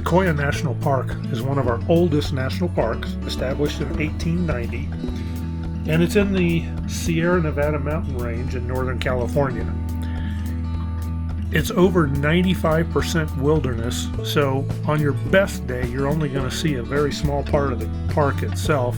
Sequoia National Park is one of our oldest national parks, established in 1890, and it's in the Sierra Nevada mountain range in Northern California. It's over 95% wilderness, so on your best day, you're only going to see a very small part of the park itself,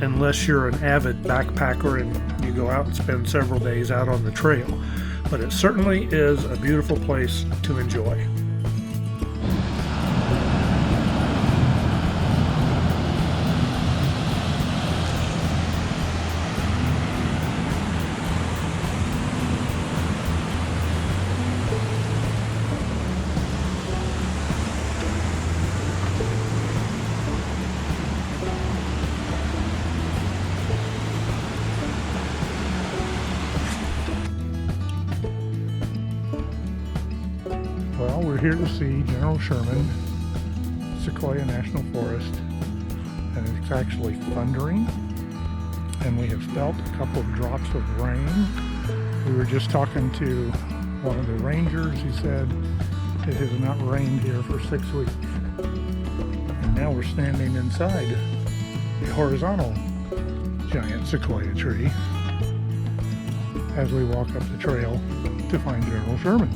unless you're an avid backpacker and you go out and spend several days out on the trail. But it certainly is a beautiful place to enjoy. Well, we're here to see General Sherman, Sequoia National Forest, and it's actually thundering, and we have felt a couple of drops of rain. We were just talking to one of the rangers. He said it has not rained here for 6 weeks. And now we're standing inside a horizontal giant sequoia tree as we walk up the trail to find General Sherman.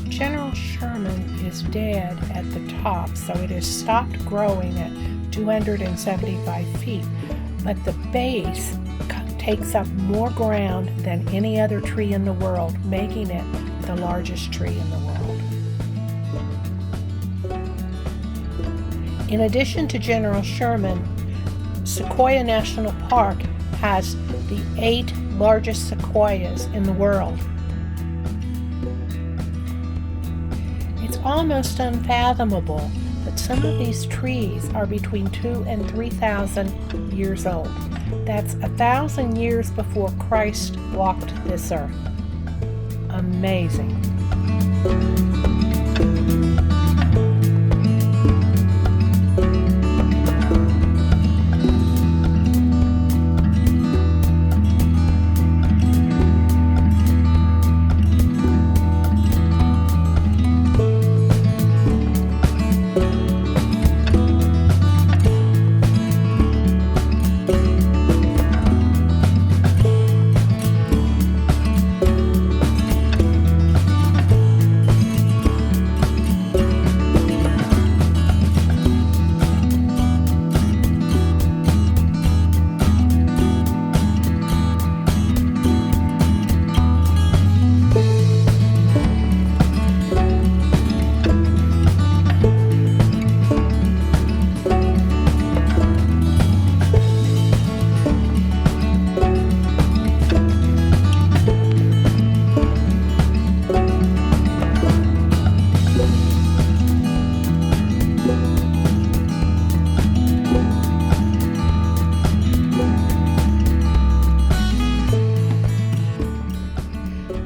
General Sherman is dead at the top, so it has stopped growing at 275 feet, but the base takes up more ground than any other tree in the world, making it the largest tree in the world. In addition to General Sherman, Sequoia National Park has the 8 largest sequoias in the world. It's almost unfathomable that some of these trees are between 2,000 and 3,000 years old. That's 1,000 years before Christ walked this earth. Amazing.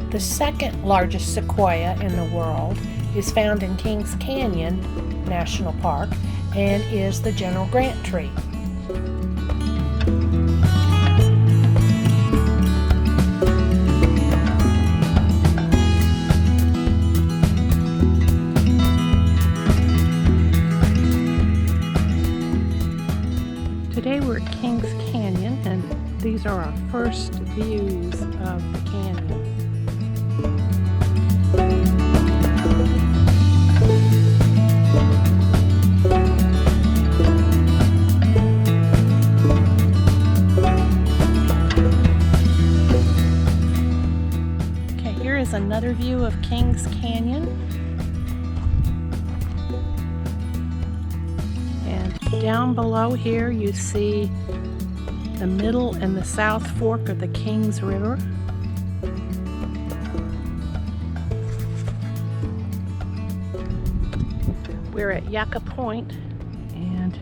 The second largest sequoia in the world is found in Kings Canyon National Park and is the General Grant tree. Today we're at Kings Canyon, and these are our first views of the canyon. Okay, here is another view of Kings Canyon. And down below here you see the middle and the south fork of the Kings River. We're at Yucca Point, and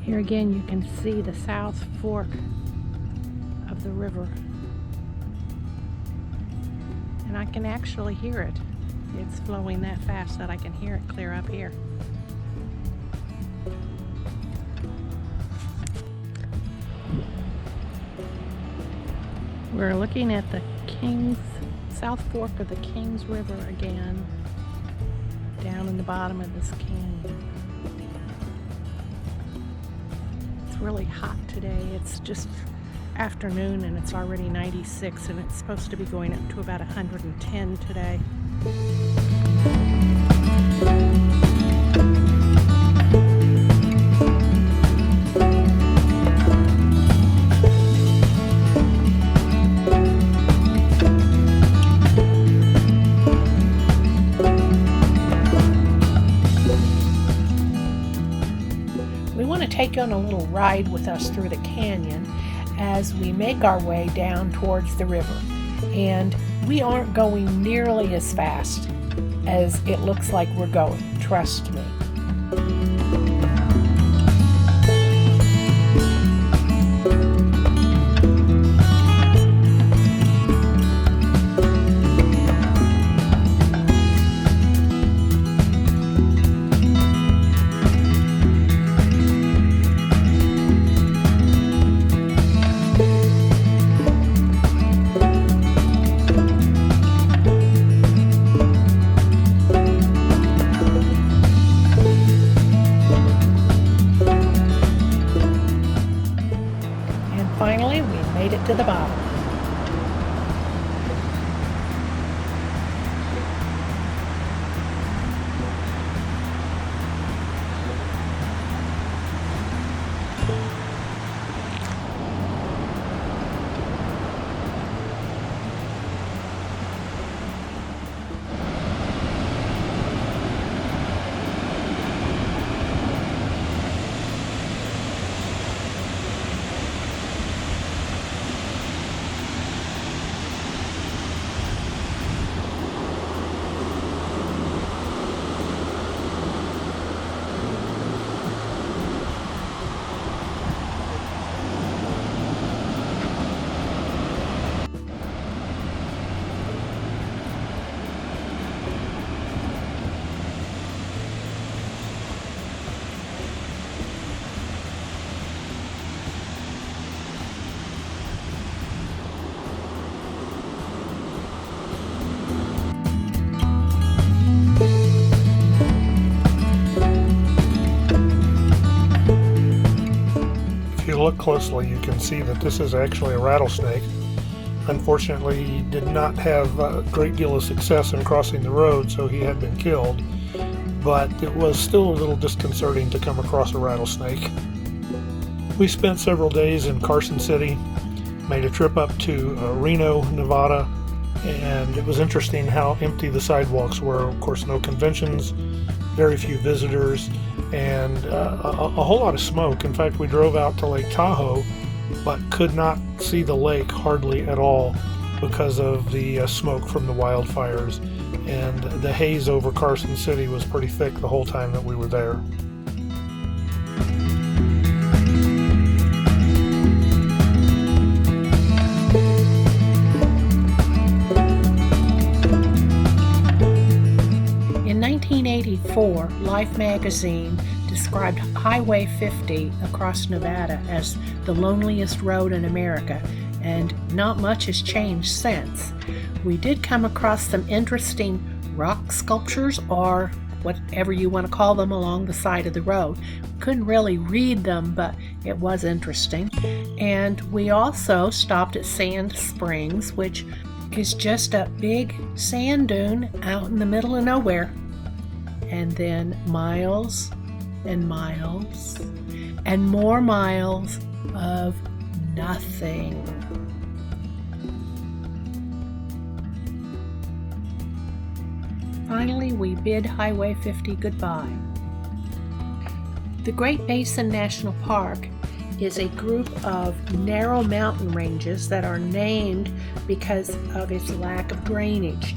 here again you can see the south fork of the river. And I can actually hear it. It's flowing that fast that I can hear it clear up here. We're looking at the South Fork of the Kings River again. down in the bottom of this canyon. It's really hot today. It's just afternoon and it's already 96 and it's supposed to be going up to about 110 today. We want to take you on a little ride with us through the canyon as we make our way down towards the river. And we aren't going nearly as fast as it looks like we're going, trust me. Finally, we made it to the bottom. If you look closely, you can see that this is actually a rattlesnake. Unfortunately, he did not have a great deal of success in crossing the road, so he had been killed. But it was still a little disconcerting to come across a rattlesnake. We spent several days in Carson City, made a trip up to Reno, Nevada, and it was interesting how empty the sidewalks were. Of course, no conventions, very few visitors, and a whole lot of smoke. In fact, we drove out to Lake Tahoe, but could not see the lake hardly at all because of the smoke from the wildfires, and the haze over Carson City was pretty thick the whole time that we were there. In 1984, Life magazine described Highway 50 across Nevada as the loneliest road in America, and not much has changed since. We did come across some interesting rock sculptures, or whatever you want to call them, along the side of the road. Couldn't really read them, but it was interesting. And we also stopped at Sand Springs, which is just a big sand dune out in the middle of nowhere. And then miles and miles and more miles of nothing. Finally, we bid Highway 50 goodbye. The Great Basin National Park is a group of narrow mountain ranges that are named because of its lack of drainage.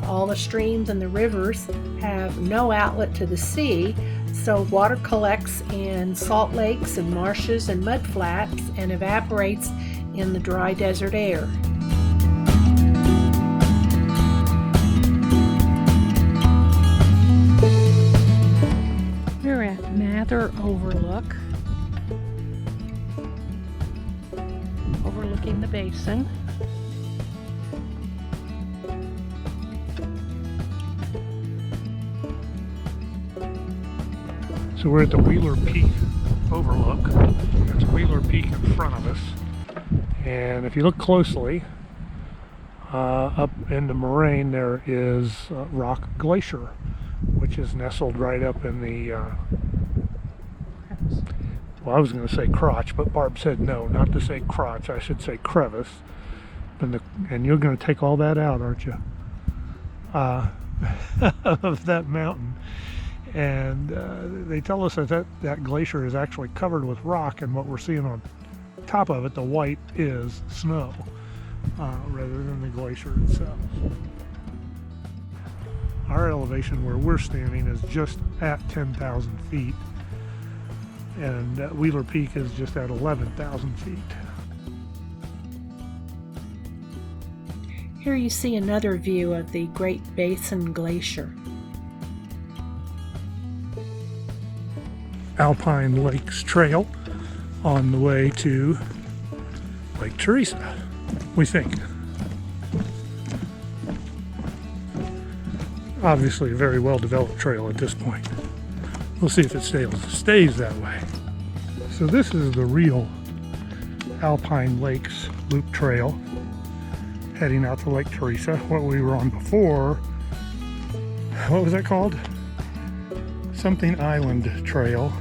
All the streams and the rivers have no outlet to the sea, so water collects in salt lakes and marshes and mud flats and evaporates in the dry desert air. We're at Mather Overlook, overlooking the basin. So we're at the Wheeler Peak overlook. That's Wheeler Peak in front of us. And if you look closely, up in the moraine there is Rock Glacier, which is nestled right up in the, well, I was going to say crotch, but Barb said no, not to say crotch, I should say crevice. And you're going to take all that out, aren't you? Of that mountain. And they tell us that glacier is actually covered with rock, and what we're seeing on top of it, the white, is snow rather than the glacier itself. Our elevation where we're standing is just at 10,000 feet, and Wheeler Peak is just at 11,000 feet. Here you see another view of the Great Basin Glacier. Alpine Lakes Trail on the way to Lake Teresa, we think. Obviously a very well developed trail at this point. We'll see if it stays that way. So this is the real Alpine Lakes Loop Trail heading out to Lake Teresa. What we were on before, what was that called? Something Island Trail.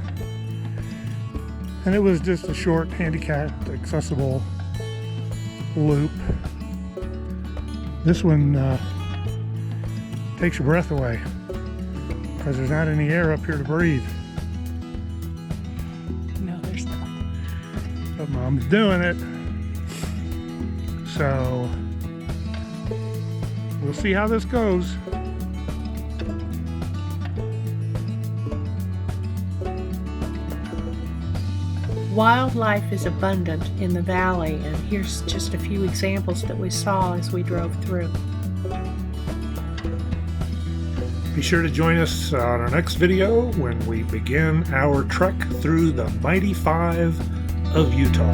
And it was just a short, handicapped, accessible loop. This one takes your breath away because there's not any air up here to breathe. No, there's not. But Mom's doing it. So we'll see how this goes. Wildlife is abundant in the valley, and here's just a few examples that we saw as we drove through. Be sure to join us on our next video when we begin our trek through the Mighty Five of Utah.